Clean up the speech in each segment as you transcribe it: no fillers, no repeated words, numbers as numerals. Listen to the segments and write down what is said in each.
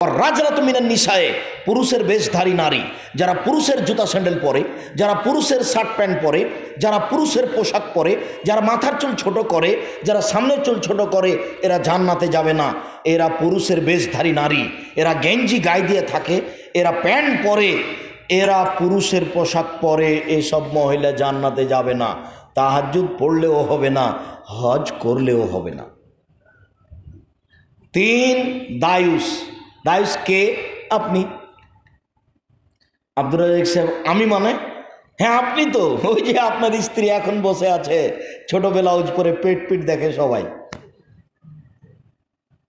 রাজরাত মিনান নিসায়ে, পুরুষের বেশধারী নারী, যারা পুরুষের জুতা স্যান্ডেল পরে, যারা পুরুষের শার্ট প্যান্ট পরে, যারা পুরুষের পোশাক পরে, যারা মাথার চুল ছোট করে, যারা সামনের চুল ছোট করে, এরা জান্নাতে যাবে না। এরা পুরুষের বেশধারী নারী, এরা গেঞ্জি গায়ে দিয়ে থাকে, এরা প্যান্ট পরে, এরা পুরুষের পোশাক পরে, এসব মহিলা জান্নাতে যাবে না। তাহাজ্জুদ পড়লেও হবে না, হজ করলেও হবে না। 3 দায়ুস। দায়ুস কে? আপনি। আব্দুর রাজ্জাক সাহেব, আমি মানে? হ্যাঁ আপনি তো। ওই যে আপনার স্ত্রী এখন বসে আছে ছোট ব্লাউজ পরে, পেট পিট দেখে সবাই।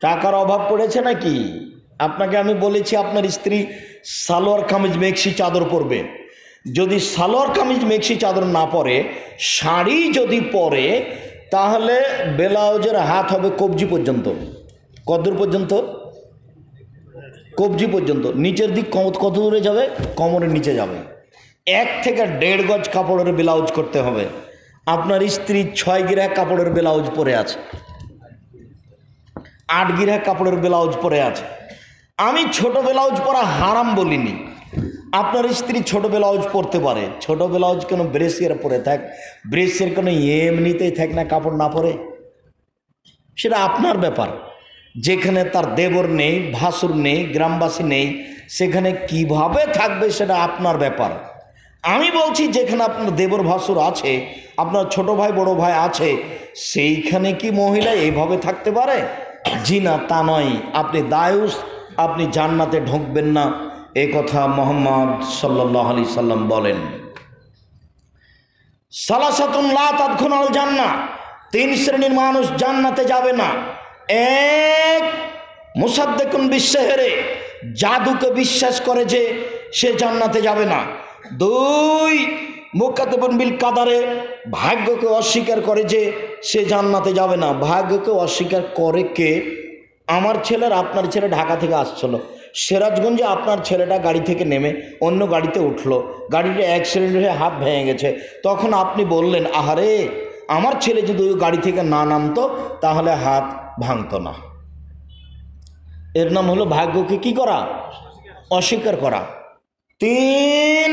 টাকার অভাব পড়েছে নাকি? আপনাকে আমি বলেছি আপনার স্ত্রী সালোয়ার কামিজ মেক্সি চাদর পরবে। যদি সালোয়ার কামিজ মেক্সি চাদর না পরে, শাড়ি যদি পরে, তাহলে ব্লাউজের হাত হবে কবজি পর্যন্ত। কতদূর পর্যন্ত? কবজি পর্যন্ত। নিচের দিক কত দূরে যাবে? কোমরের নিচে যাবে। 1 থেকে 1.5 গজ কাপড়ের ব্লাউজ করতে হবে। আপনার স্ত্রী 6 গিরা কাপড়ের ব্লাউজ পরে আছে, 8 গিরা কাপড়ের ব্লাউজ পরে আছে। আমি ছোট ব্লাউজ পরা হারাম বলিনি। আপনার স্ত্রী ছোট ব্লাউজ পরতে পারে। ছোট ব্লাউজ কেন ব্রেসিয়ার পরে থাক, ব্রেসিয়ার কেন এমনিতেই থাক না, কাপড় না পরে, সেটা আপনার ব্যাপার। যেখানে তার দেবর নেই, ভাসুর নেই, গ্রামবাসী নেই, সেখানে কিভাবে থাকবে সেটা আপনার ব্যাপার। আমি বলছি যেখানে আপনার দেবর ভাসুর আছে, আপনার ছোট ভাই বড় ভাই আছে, সেইখানে কি মহিলা এইভাবে থাকতে পারে? জি না, তা নয়। আপনি দায়ুস, আপনি জান্নাতে ঢুকবেন না, এ কথা মুহাম্মদ সাল্লাল্লাহু আলাইহি সাল্লাম বলেন। সালাসাতুন লা তাদখুলুল জান্নাহ, 3 শ্রেণীর মানুষ জান্নাতে যাবে না। 1, মুসাদ্দিকুন বিশসিহরি, জাদুকে বিশ্বাস করে যে সে জান্নাতে যাবে না। 2, মুকাদ্দিবুন বিল কাদারে, ভাগ্যকে অস্বীকার করে যে সে জান্নাতে যাবে না। ভাগ্যকে অস্বীকার করে কে? আমার ছেলের, আপনার ছেলে ঢাকা থেকে আসছিল, সিরাজগঞ্জে আপনার ছেলেটা গাড়ি থেকে নেমে অন্য গাড়িতে উঠলো, গাড়িটা অ্যাক্সিডেন্ট হয়ে হাত ভেঙে গেছে। তখন আপনি বললেন, আহারে, আমার ছেলে যদি ওই গাড়ি থেকে না নামতো তাহলে হাত ভাঙতো না। এর নাম হলো ভাগ্যকে কি করা? অস্বীকার করা। 3,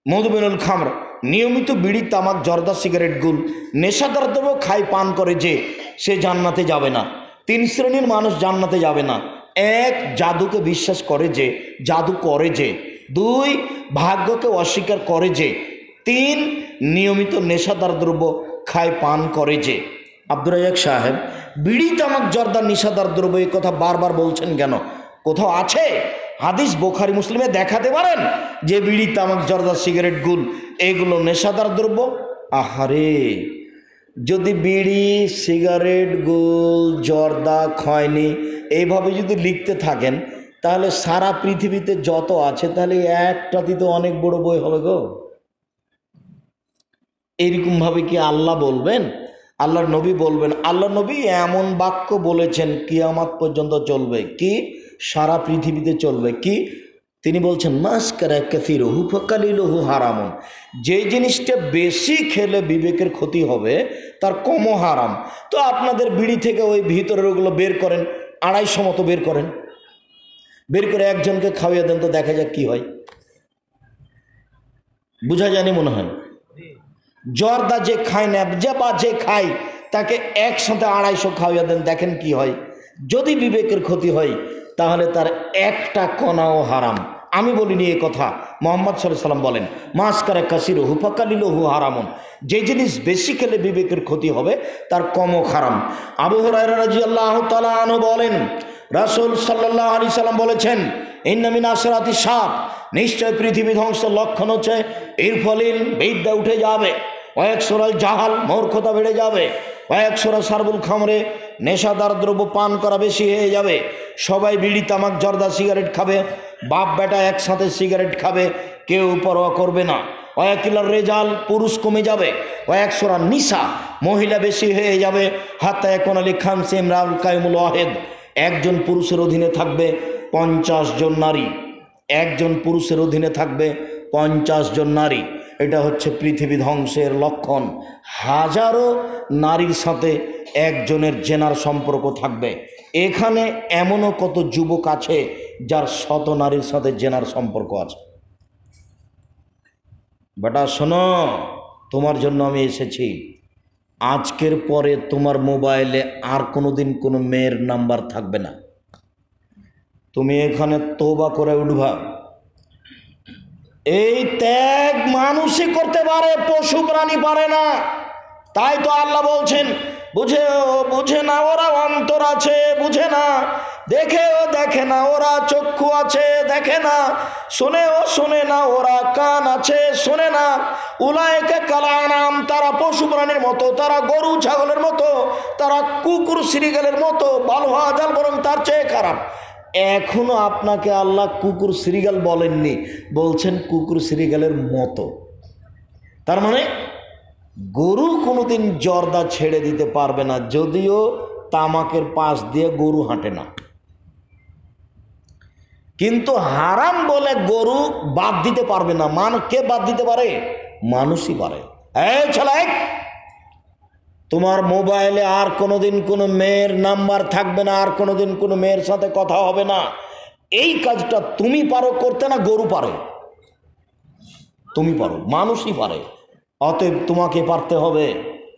মধুমিনুল খামর, নিয়মিত বিড়ি, তামাক, জর্দা, সিগারেট, গুল, নেশাদার দ্রব্য খায় পান করে যে সে জান্নাতে যাবে না। 3 শ্রেণীর মানুষ জান্নাতে যাবে না। 1, জাদুকে বিশ্বাস করে যে, জাদু করে যে। 2, ভাগ্যকে অস্বীকার করে যে। 3, নিয়মিত নেশাদার দ্রব্য খায় পান করে যে। আব্দুর রাজ্জাক সাহেব, বিড়ি, তামাক, জর্দা নেশাদার দ্রব্য, এই কথা বারবার বলছেন কেন? কোথাও আছে? হাদিস বুখারী মুসলিমে দেখাতে পারেন যে বিড়ি, তামাক, জর্দা, সিগারেট, গুল এগুলো নেশাদার দ্রব্য? আহারে, যদি বিড়ি, সিগারেট, গুল, জর্দা, খয়নি এইভাবে যদি লিখতে থাকেন, তাহলে সারা পৃথিবীতে যত আছে, তাহলে একটাতে তো অনেক বড় বই হবে গো। এইরকমভাবে কি আল্লাহ বলবেন? আল্লাহর নবী বলবেন? আল্লাহর নবী এমন বাক্য বলেছেন কিয়ামত পর্যন্ত চলবে। কি? সারা পৃথিবীতে চলবে। কি? তিনি বলছেন, মাসকারা কাসিরুহু ফাকালিলুহু হারামুন, যে জিনিসটা বেশি খেলে বিবেকের ক্ষতি হবে তার কমও হারাম। তো আপনাদের বিড়ি থেকে ওই ভিতরের ওগুলো বের করেন, 250 মতো বের করেন, বের করে একজনকে খাওয়িয়ে দেন তো দেখা যাক কি হয়। বুঝা জানি মনে হয়। জর্দা যে খায় না, বা যে খায়, তাকে একসাথে 250 খাওয়িয়ে দেন, দেখেন কি হয়। যদি বিবেকের ক্ষতি হয় তাহলে তার একটা কণাও হারাম। আমি বলিনি এ কথা, মুহাম্মদ সাল্লাল্লাহু আলাইহি সাল্লাম বলেন, মাসকারা কাসিরুহু ফাকালিলুহু হারামুন, যে জিনিস বেশি খেলে বিবেকের ক্ষতি হবে তার কমও হারাম। আবু হুরায়রা রাদিয়াল্লাহু তাআলা আনহু বলেন, রাসূল সাল্লাল্লাহু আলাইহি সাল্লাম বলেছেন, ইন্না মিন আশরাতি সাত, নিশ্চয় পৃথিবী ধ্বংসের লক্ষণ হচ্ছে ইরফলিল, বিদ্যা উঠে যাবে, ওয়াকসুরাল জাহাল, মূর্খতা বেড়ে যাবে, ওয়াকসুরা সারবুল খামরে, নেশাদার দ্রব্য পান করা বেশি হয়ে যাবে। সবাই বিড়ি, তামাক, জর্দা, সিগারেট খাবে, বাপ বেটা একসাথে সিগারেট খাবে, কেউ পরোয়া করবে না। ওয়াকিলার রেজাল, পুরুষ কমে যাবে। ওয়াকসুরা নিসা, মহিলা বেশি হয়ে যাবে। হাত্তা এখন আলী খান সিমরাউল কায়মুল ওয়াহেদ, একজন পুরুষের অধীনে থাকবে 50 জন নারী। একজন পুরুষের অধীনে থাকবে 50 জন নারী। এটা হচ্ছে পৃথিবী ধ্বংসের লক্ষণ। হাজারো নারীর সাথে একজনের জেনার সম্পর্ক থাকবে। এখানে এমনও কত যুবক আছে যার শত নারীর সাথে জেনার সম্পর্ক আছে। বেটা শোনো, তোমার জন্য আমি এসেছি। আজকের পরে তোমার মোবাইলে আর কোনোদিন কোনো মেয়ের নাম্বার থাকবে না। তুমি এখানে তওবা করে উঠবা। এই ত্যাগ মানুষই করতে পারে, পশু প্রাণী পারে না। তাই তো আল্লাহ বলছেন, বুঝে না ওরা অন্তর আছে, বুঝে না, দেখে না ওরা চক্ষু আছে, দেখে না, শোনে না ওরা কান আছে, শোনে না। উলাইকা কালানাম, তারা পশু প্রাণীর মতো, তারা গরু ছাগলের মতো, তারা কুকুর শ্রীগালের মতো, বালহাজাল বরং তার চেয়ে খারাপ। এখনো আপনাকে আল্লাহ কুকুর শ্রীগাল বলেননি, বলছেন কুকুর শ্রীগালের মতো। তার মানে গরু কোনোদিন জর্দা ছেড়ে দিতে পারবে না, যদিও তামাকের পাশ দিয়ে গরু হাঁটে না। কিন্তু হারাম বলে গরু বাদ দিতে পারবে না। কে বাদ দিতে পারে? মানুষই পারে। এই ছেলে, তোমার মোবাইলে আর কোনোদিন কোনো মেয়ের নাম্বার থাকবে না, আর কোনোদিন কোনো মেয়ের সাথে কথা হবে না। এই কাজটা তুমি পারো করতে, না গরু পারে? তুমি পারো, মানুষই পারে। অতএব তোমাকে পারতে হবে।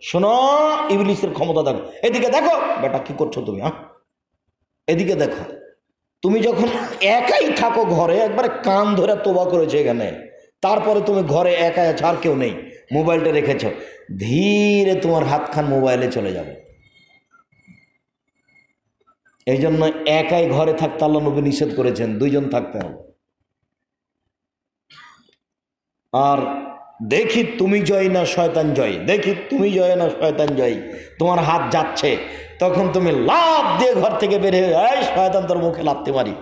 শোনো, ইবলিসের ক্ষমতা দেখো। এদিকে দেখো বেটা, কি করছো তুমি? এদিকে দেখো। তুমি যখন একাই থাকো ঘরে, একবারে কান ধরে তোবা করেছো এখানে, তারপরে তুমি ঘরে একাই আছো, আর কেউ নেই, মোবাইলটা রেখেছ, ধীরে তোমার হাতখান মোবাইলে চলে যাবে। এই জন্য একাই ঘরে থাকতে আল্লাহ নবী নিষেধ করেছেন, দুইজন থাকতে হবে। আর দেখি তুমি জয় না শয়তান জয়, দেখি তুমি জয় না শয়তান জয়। তোমার হাত যাচ্ছে, তখন তুমি লাফ দিয়ে ঘর থেকে বের হয়ে, এই শয়তান তোর মুখে লাথি মারি,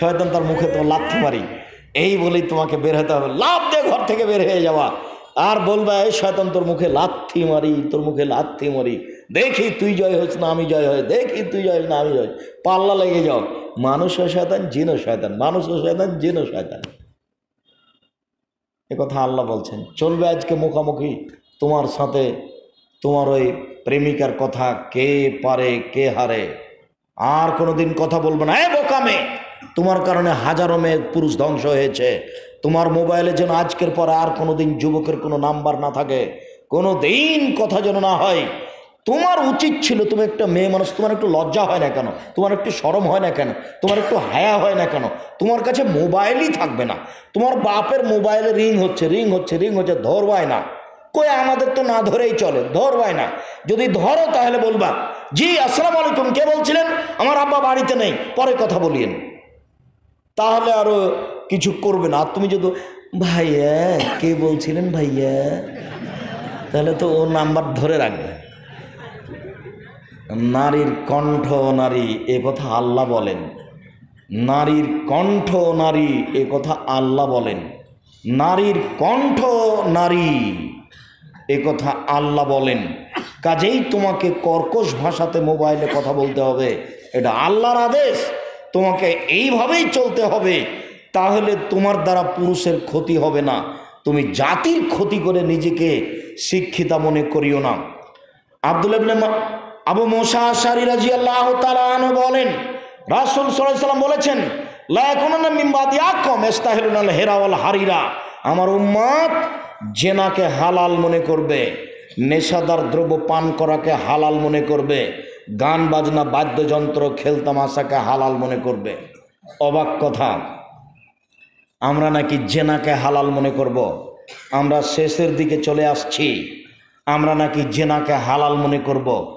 শয়তান তোর মুখে তো লাথি মারি, এই বলেই তোমাকে বের হতে হবে। লাফ দিয়ে ঘর থেকে বের হয়ে যাওয়া, আর বলবা এই শয়তান তোর মুখে লাথি মারি, তোর মুখে লাথি মারি, দেখি তুই জয় হস না আমি জয় হয়, দেখি তুই জয় না আমি জয়। পাল্লা লেগে যাও। মানুষও শয়তান, জিনও শয়তান, মানুষও শয়তান, জিনও শয়তান। কথা আল্লাহ বলছেন। চলবে আজকে মুখামুখি তোমার সাথে তোমার ওই প্রেমিকার কথা, কে পারে কে হারে। আর কোনোদিন কথা বলবে না। বোকামে, তোমার কারণে হাজারো মেয়ে পুরুষ ধ্বংস হয়েছে। তোমার মোবাইলে যেন আজকের পরে আর কোনোদিন যুবকের কোনো নাম্বার না থাকে, কোনো দিন কথা যেন না হয়। তোমার উচিত ছিল, তুমি একটা মেয়ে মানুষ, তোমার একটু লজ্জা হয় না কেন? তোমার একটু শরম হয় না কেন? তোমার একটু হায়া হয় না কেন? তোমার কাছে মোবাইলই থাকবে না, তোমার বাপের মোবাইলে রিং হচ্ছে, ধরবাই না। কই আমাদের তো না ধরেই চলে, ধরবাই না। যদি ধরো তাহলে বলবা, জি আসসালামু আলাইকুম, কে বলছিলেন? আমার আব্বা বাড়িতে নেই, পরে কথা বলিয়েন। তাহলে আরো কিছু করবে না। আর তুমি যদি ভাইয়া কে বলছিলেন ভাইয়া, তাহলে তো ও নাম্বার ধরে রাখবে। নারীর কণ্ঠ নারী, এ কথা আল্লাহ বলেন। নারীর কণ্ঠ নারী, এ কথা আল্লাহ বলেন। নারীর কণ্ঠ নারী, এ কথা আল্লাহ বলেন। কাজেই তোমাকে কর্কশ ভাষাতে মোবাইলে কথা বলতে হবে, এটা আল্লাহর আদেশ। তোমাকে এইভাবেই চলতে হবে, তাহলে তোমার দ্বারা পুরুষের ক্ষতি হবে না। তুমি জাতির ক্ষতি করে নিজেকে শিক্ষিতা মনে করিও না। আব্দুল্লাহ ইবনে আবু মুসা আশআরী রাদিয়াল্লাহু তাআলা আনহু বলেন, রাসূল সাল্লাল্লাহু আলাইহি ওয়াসাল্লাম বলেছেন, লা ইয়াকুনান্না মিন বাদি আকাম ইস্তাহিলুনাল হিরা ওয়াল হারিরা। আমার উম্মত জেনাকে হালাল মনে করবে, নেশাদার দ্রব্য পান করাকে হালাল মনে করবে, গান বাজনা বাদ্যযন্ত্র খেলতামাশাকে হালাল মনে করবে। অবাক কথা, আমরা নাকি জেনাকে হালাল মনে করব। আমরা শেষের দিকে চলে আসছি, আমরা নাকি জেনাকে হালাল মনে করব।